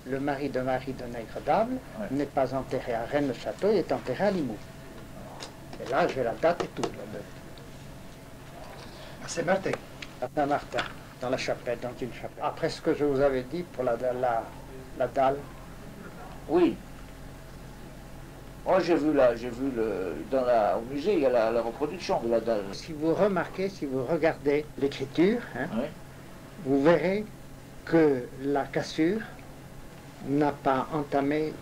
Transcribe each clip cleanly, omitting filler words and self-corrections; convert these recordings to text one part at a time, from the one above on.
le mari de Marie de Nègre-d'Able n'est pas enterré à Rennes-le-Château, il est enterré à Limoux. Et là, j'ai la date et tout. À Saint-Martin. À Saint-Martin, dans la chapelle, dans une chapelle. Après ce que je vous avais dit pour la dalle. Oui. Moi, j'ai vu au musée, il y a la reproduction de la dalle. Si vous remarquez, si vous regardez l'écriture, hein, Oui. vous verrez que la cassure n'a pas entamé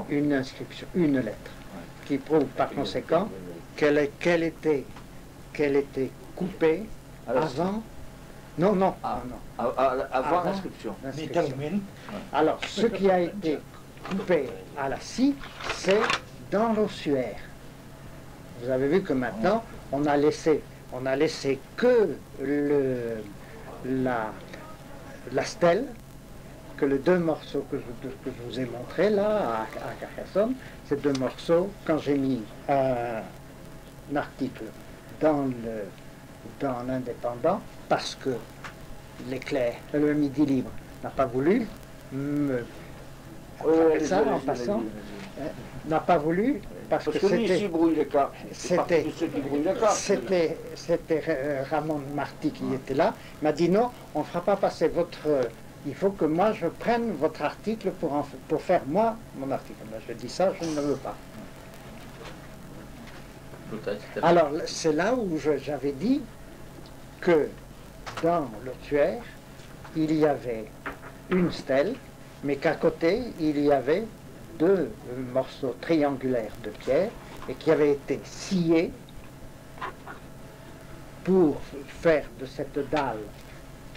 une inscription, une lettre, qui prouve par conséquent qu'elle était coupée avant. Non. Avant l'inscription. Alors, ce qui a été coupé à la scie, c'est dans l'ossuaire. Vous avez vu que maintenant, on a laissé que la stèle, que les deux morceaux que je vous ai montrés là, à Carcassonne, ces deux morceaux, quand j'ai mis un article dans l'Indépendant, parce que l'éclair, le Midi Libre, n'a pas voulu me... ça, en passant, n'a pas voulu, parce que c'était... C'était Ramon Marty qui était là, m'a dit non, on ne fera pas passer votre... il faut que moi je prenne votre article pour faire moi mon article. Ben, je dis ça, je ne le veux pas. Alors c'est là où j'avais dit que dans l'ossuaire, il y avait une stèle, mais qu'à côté, il y avait deux morceaux triangulaires de pierre et qui avaient été sciés pour faire de cette dalle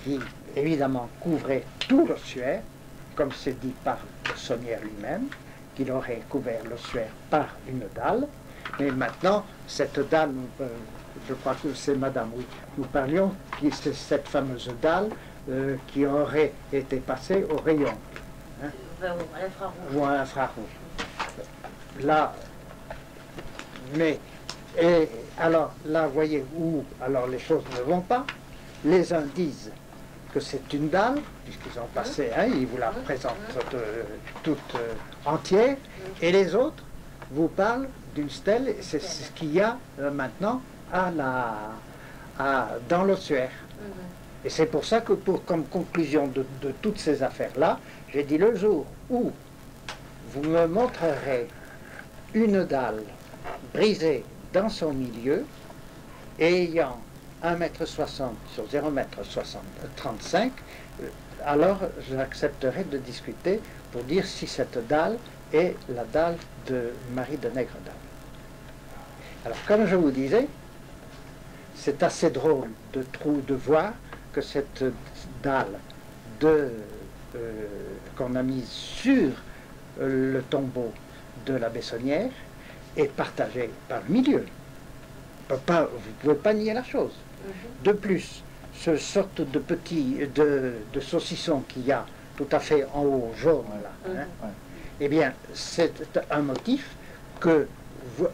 qui, évidemment, couvrait tout l'ossuaire, comme c'est dit par le Saunière lui-même, qu'il aurait couvert l'ossuaire par une dalle. Mais maintenant, cette dalle, je crois que c'est Madame, oui, nous parlions, c'est cette fameuse dalle qui aurait été passée au rayon. Hein? À l'infrarouge. Ou à l'infrarouge. Là, mais, et alors, là, vous voyez où alors les choses ne vont pas. Les uns disent que c'est une dalle, puisqu'ils ont passé, hein, ils vous la présentent toute entière, et les autres vous parlent d'une stèle, et c'est ce qu'il y a maintenant dans l'ossuaire. Et c'est pour ça que, comme conclusion de toutes ces affaires-là, j'ai dit le jour où vous me montrerez une dalle brisée dans son milieu, et ayant 1,60 m sur 0,35 m, alors j'accepterai de discuter pour dire si cette dalle est la dalle de Marie de Nègre-d'Able. Alors, comme je vous disais, c'est assez drôle de voir que cette dalle qu'on a mise sur le tombeau de la Bessonnière est partagée par le milieu. Vous ne pouvez pas nier la chose. De plus, ce sorte de petit de saucisson qu'il y a tout à fait en haut, jaune, là, hein, eh bien, c'est un motif que,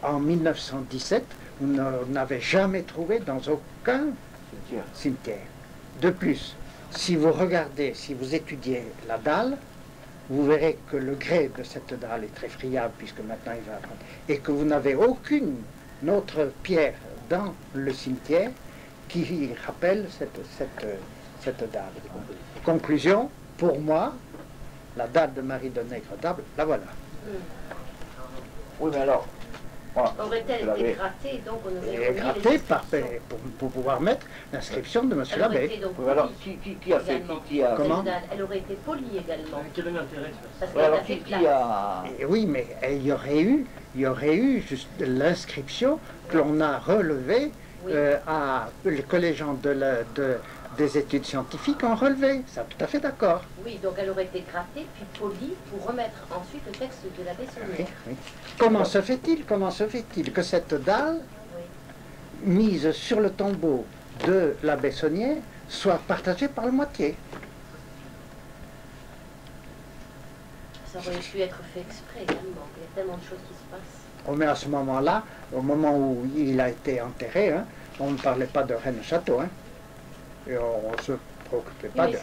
en 1917, vous n'avez jamais trouvé dans aucun cimetière. De plus, si vous regardez, si vous étudiez la dalle, vous verrez que le grès de cette dalle est très friable, puisque maintenant il va apprendre, et que vous n'avez aucune autre pierre dans le cimetière qui rappelle cette dalle. Conclusion, pour moi, la dalle de Marie de Nègre-d'Able, la voilà. Oui, mais alors... Aurait-elle été grattée, donc on aurait grattée pour pouvoir mettre l'inscription de M. l'abbé. Alors, qui a fait Comment? Elle aurait été polie également. Quel est l'intérêt de ça? Alors, qui a... Oui, mais il y aurait eu juste l'inscription que l'on a relevée, que les gens des études scientifiques ont relevé. Ça, tout à fait d'accord. Oui, donc elle aurait été grattée, puis polie, pour remettre ensuite le texte de la Bessonnière. Oui. Comment se fait-il que cette dalle, mise sur le tombeau de la Bessonnière, soit partagée par la moitié? Ça aurait pu être fait exprès également. Il y a tellement de choses qui se passent. Oh, mais à ce moment-là, au moment où il a été enterré, hein, on ne parlait pas de Rennes-Château. Hein. Et préoccupez Oui, pas mais de...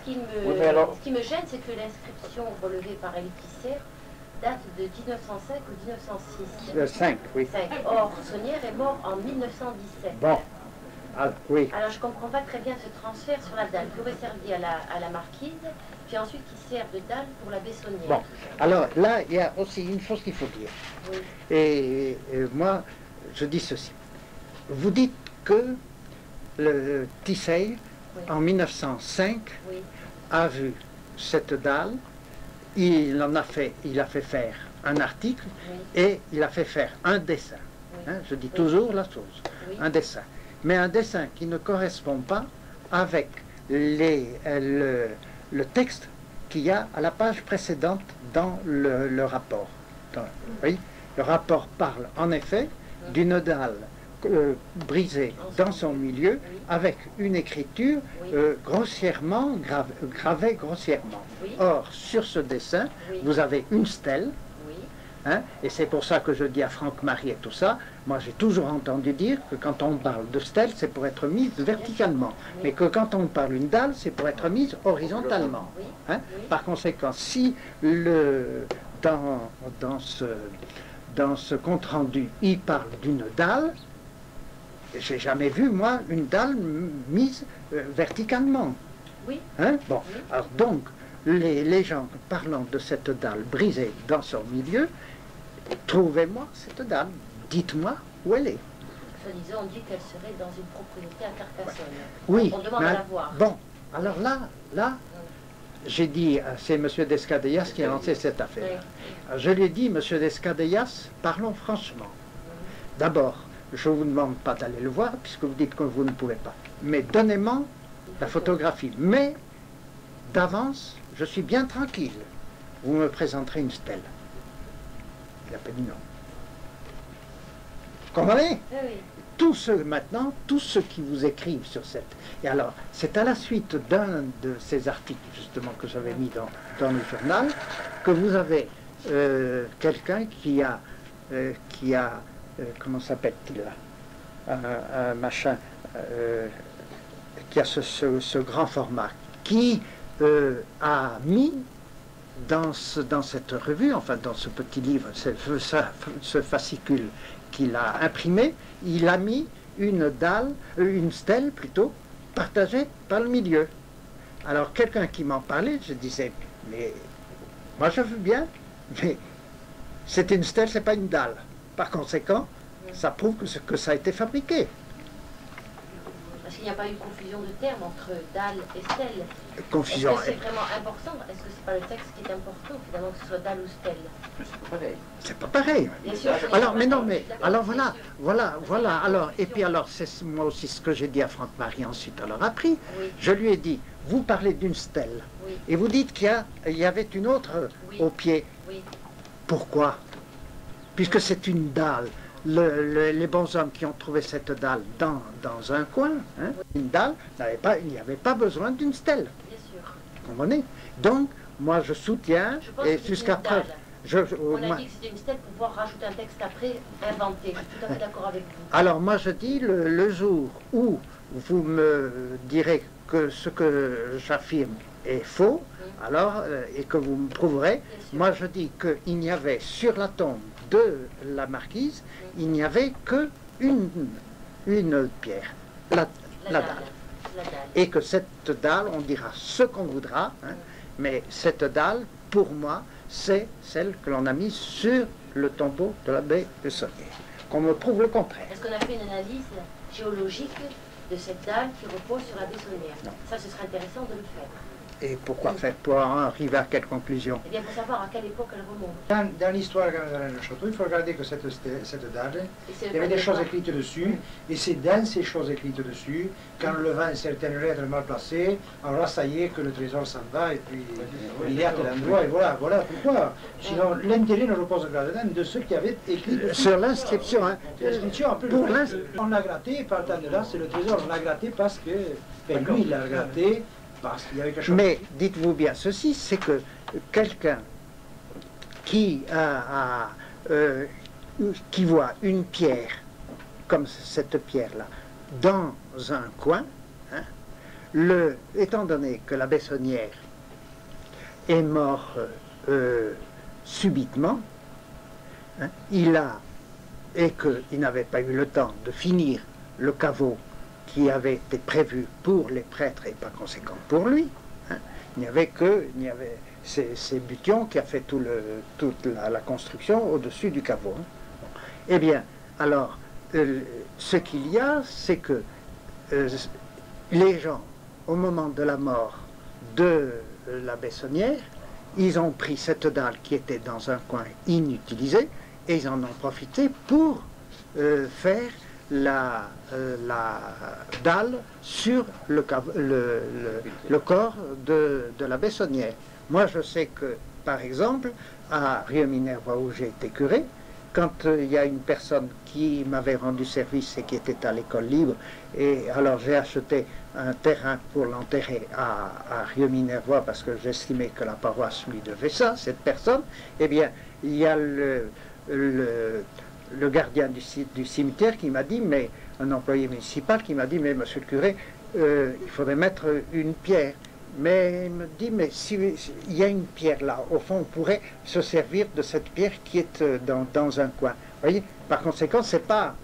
Oui, mais alors- ce qui me gêne, c'est que l'inscription relevée par l'épicière date de 1905 ou 1906. Le 5, oui. 5. Or, Saunière est mort en 1917. Bon, oui. Alors, je ne comprends pas très bien ce transfert sur la dalle qui aurait servi à la marquise, puis ensuite qui sert de dalle pour la Bessonnière. Bon, alors là, il y a aussi une chose qu'il faut dire. Oui. Et moi, je dis ceci. Vous dites que le Tissey, Oui. en 1905, Oui. a vu cette dalle, il a fait faire un article Oui. et il a fait faire un dessin. Oui. Hein, je dis Oui. toujours la chose, Oui. un dessin. Mais un dessin qui ne correspond pas avec le texte qu'il y a à la page précédente dans le rapport. Oui, le rapport parle en effet d'une dalle brisée dans son milieu Oui. avec une écriture Oui. grossièrement gravée grossièrement. Oui. Or, sur ce dessin, Oui. vous avez une stèle. Oui. Hein, et c'est pour ça que je dis à Franck Marie et tout ça, moi j'ai toujours entendu dire que quand on parle de stèle, c'est pour être mise verticalement, Oui. mais que quand on parle d'une dalle, c'est pour être mise horizontalement. Oui. Hein. Oui. Par conséquent, si dans ce compte-rendu, il parle d'une dalle, j'ai jamais vu, moi, une dalle mise verticalement. Oui. Hein. Bon, Oui. alors donc, les gens parlant de cette dalle brisée dans son milieu, trouvez-moi cette dalle, dites-moi où elle est. Soi-disant, on dit qu'elle serait dans une propriété à Carcassonne. Oui, On demande mais- à la voir. Bon, alors là, j'ai dit, c'est M. Descadellas qui a lancé cette affaire. Oui. Je lui ai dit, M. Descadellas, parlons franchement. D'abord, je ne vous demande pas d'aller le voir, puisque vous dites que vous ne pouvez pas. Mais donnez-moi la photographie. Mais, d'avance, je suis bien tranquille. Vous me présenterez une stèle. Il a pas dit non. Comprenez? Oui, oui. Tous ceux qui vous écrivent sur cette... Et alors, c'est à la suite d'un de ces articles, justement, que j'avais mis dans le journal, que vous avez quelqu'un qui a comment s'appelle-t-il là, un machin, qui a ce grand format, qui a mis dans cette revue, enfin dans ce petit livre, ce fascicule qu'il a imprimé, il a mis une stèle plutôt, partagée par le milieu. Alors quelqu'un qui m'en parlait, je disais, mais moi je veux bien, mais c'est une stèle, c'est pas une dalle. Par conséquent, ça prouve que ça a été fabriqué. Parce qu'il n'y a pas eu confusion de termes entre dalle et stèle. Confusion. Est-ce que c'est vraiment important? Est-ce que c'est pas le texte qui est important, finalement, que ce soit dalle ou stèle? C'est pas pareil. C'est pas pareil. Bien sûr, ce n'est Alors, pas mais non, pareil. mais D'accord, alors bien voilà, sûr. voilà. Alors, et puis alors, c'est moi aussi ce que j'ai dit à Franck Marie ensuite. Alors appris, Oui. je lui ai dit, vous parlez d'une stèle, Oui. et vous dites qu'il y avait une autre Oui. au pied. Oui. Pourquoi? Puisque c'est une dalle. Les bons hommes qui ont trouvé cette dalle dans un coin, hein, une dalle, il n'y avait pas besoin d'une stèle. Bien sûr. Vous comprenez? Donc, moi je soutiens, Je pense et que c'est jusqu'à une preuve, dalle. On moi- a dit que c'était une stèle pour pouvoir rajouter un texte après, inventé. Je suis tout à fait d'accord avec vous. alors moi je dis, le jour où vous me direz que ce que j'affirme est faux, alors, et que vous me prouverez, Bien sûr. moi je dis qu'il n'y avait sur la tombe de la marquise, il n'y avait que une pierre, la dalle. La dalle. Et que cette dalle, on dira ce qu'on voudra, hein, mais cette dalle, pour moi, c'est celle que l'on a mise sur le tombeau de l'abbé de Saunière. Qu'on me prouve le contraire. Est-ce qu'on a fait une analyse géologique de cette dalle qui repose sur la Bessonnière? Non. Ça, ce serait intéressant de le faire. Et pourquoi faire? Pour en arriver à quelle conclusion? Eh bien, pour savoir à quelle époque elle remonte. Dans l'histoire de le château, il faut regarder que cette dalle, Et c'est il y avait des choses écrites dessus, et c'est dans ces choses écrites dessus, qu'en levant certaines lettres mal placées, alors là, ça y est, que le trésor s'en va, et puis il est à tel endroit, et voilà pourquoi. Sinon, l'intérêt ne repose que là-dedans de ceux qui avaient écrit dessus. Sur l'inscription, hein, L'inscription, en plus, pour on l'a gratté, partant de là, c'est le trésor, on l'a gratté parce que, lui, il l'a gratté, parce qu'il y avait quelque chose. mais dites-vous bien ceci, c'est que quelqu'un qui qui voit une pierre comme cette pierre-là dans un coin, hein, étant donné que la Bessonnière est mort subitement, hein, et qu'il n'avait pas eu le temps de finir le caveau qui avait été prévu pour les prêtres et par conséquent pour lui, hein, il n'y avait c'est Bution qui a fait toute la construction au-dessus du caveau. Hein. Eh bien, alors, ce qu'il y a, c'est que les gens, au moment de la mort de la Bessonnière, ils ont pris cette dalle qui était dans un coin inutilisé et ils en ont profité pour faire la dalle sur le corps de la Bessonnière. Moi, je sais que, par exemple, à Rieux-Minervois, où j'ai été curé, quand il y a une personne qui m'avait rendu service et qui était à l'école libre, et alors j'ai acheté un terrain pour l'enterrer à Rieux-Minervois parce que j'estimais que la paroisse lui devait ça, cette personne, eh bien, il y a le gardien du cimetière qui m'a dit, mais un employé municipal qui m'a dit, mais monsieur le curé, il faudrait mettre une pierre. Mais il me dit, mais s'il y a une pierre là, au fond, on pourrait se servir de cette pierre qui est dans un coin. Vous voyez, par conséquent, c'est pas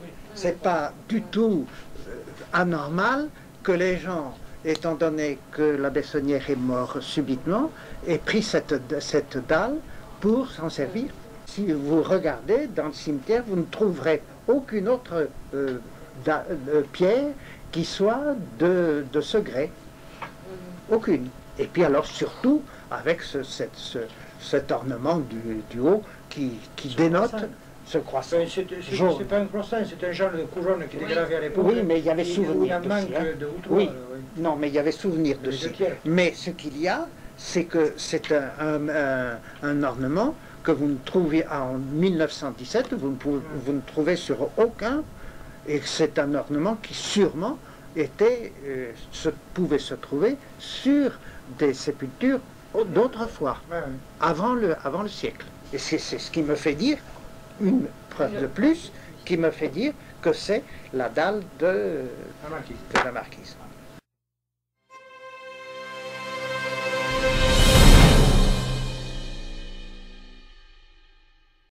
du tout anormal que les gens, étant donné que la Bessonnière est morte subitement, aient pris cette dalle pour s'en servir. Si vous regardez dans le cimetière, vous ne trouverez aucune autre pierre qui soit de ce grès. Aucune. Et puis alors surtout avec cet ornement du haut qui dénote ce croissant. C'est pas un croissant, c'est un genre de couronne qui était gravé à l'époque. Oui, mais il y avait souvenir dessus. Hein. Oui. Non, mais il y avait souvenir dessus. Mais ce qu'il y a, c'est que c'est un ornement que vous ne trouvez en 1917, vous ne trouvez sur aucun, et c'est un ornement qui sûrement pouvait se trouver sur des sépultures d'autrefois, avant le siècle. Et c'est ce qui me fait dire, une preuve de plus, qui me fait dire que c'est la dalle de la marquise.